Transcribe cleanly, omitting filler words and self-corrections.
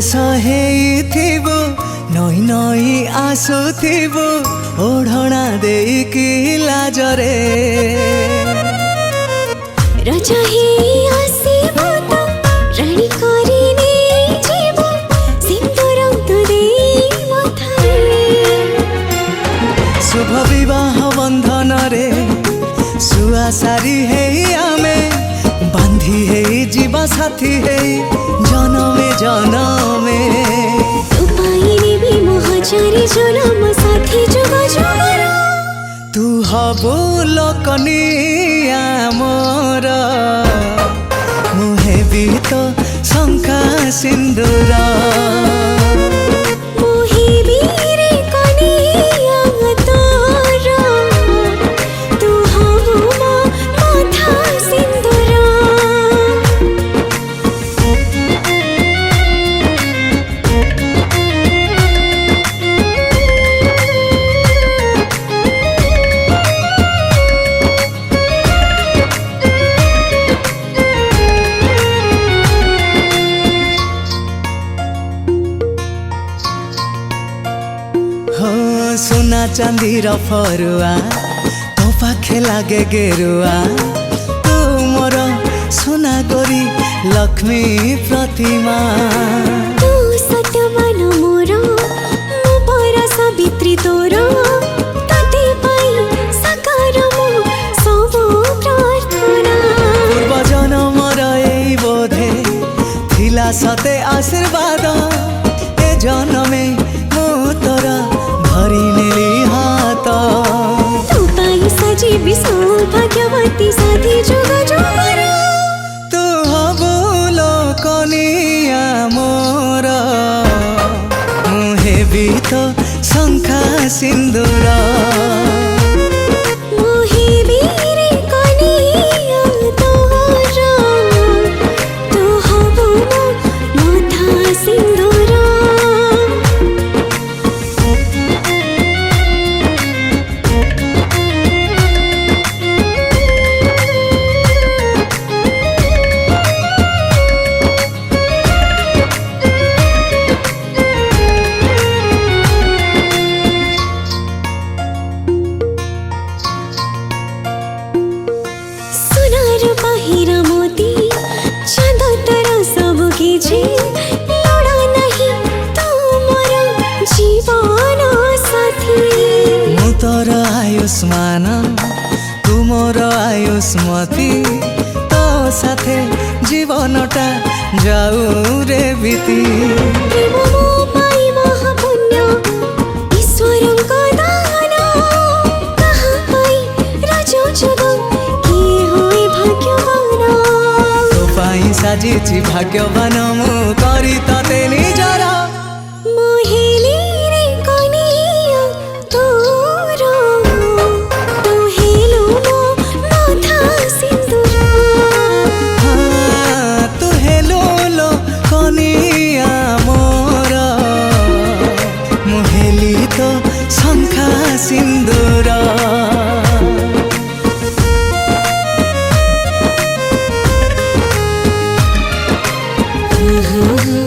बेहोश हेइथिबु नई नई आसुथिबु ओढ़ना देकी लाजरे रजा ही आसीबो तो रानी करी जीवो सिंदूर तो देई मथारे शुभ विवाह बंधन रे सुआ सारी है आमे बांधी है जीवा साथी है जनमे जनमे तू पाइने भी मोहचारी जनम साथी जुग जुगर तू हबु लोकनिया मोर मुहे भी तो शंका सिंदूर मोहि बीरे कनिया तोर तू हबु मो माथा सिंदूर सोना चांदी फरुआ तो पाखे लागे गेरुआ तू मोर सोना गोरी लक्ष्मी प्रतिमा तू सत्यवान मोर मो पर सावित्री तोर तते पाई साकार मो सब प्रार्थना पूर्व जन्मर एई बोधे थिला सते आशीर्वाद ए जन्मे मो तोर धरी नेली हाथ तू पाई सजीवी सौभाग्यवती साथी जुग जुगर तू हबु लोकनिया मोर मुहे भी तो शंखा सिंदूर मोहि बीरे कनिया तोर तू हबु मो माथा सिंदूर हीरा मोती चांद तारा सब किछि लड़ा नहीं तू मोर जीवन साथी मु तोर आयुष्मान तू मोर आयुष्मती तो साथे जीवनटा जाऊ रे बीती प्रेम मो पाई महापुण्य ईश्वरଙ୍କ दान कहाँ पाई राजो जग किए होई भाग्यवान तो पाई साजिछि भाग्यवान मु करी तते निजर मोहिली रे कनिया तोर तू हेलो मो माथा सिंदूर तू हेलो लोकनिया मोर मुहेली तो शंखा सिंदूर हाँ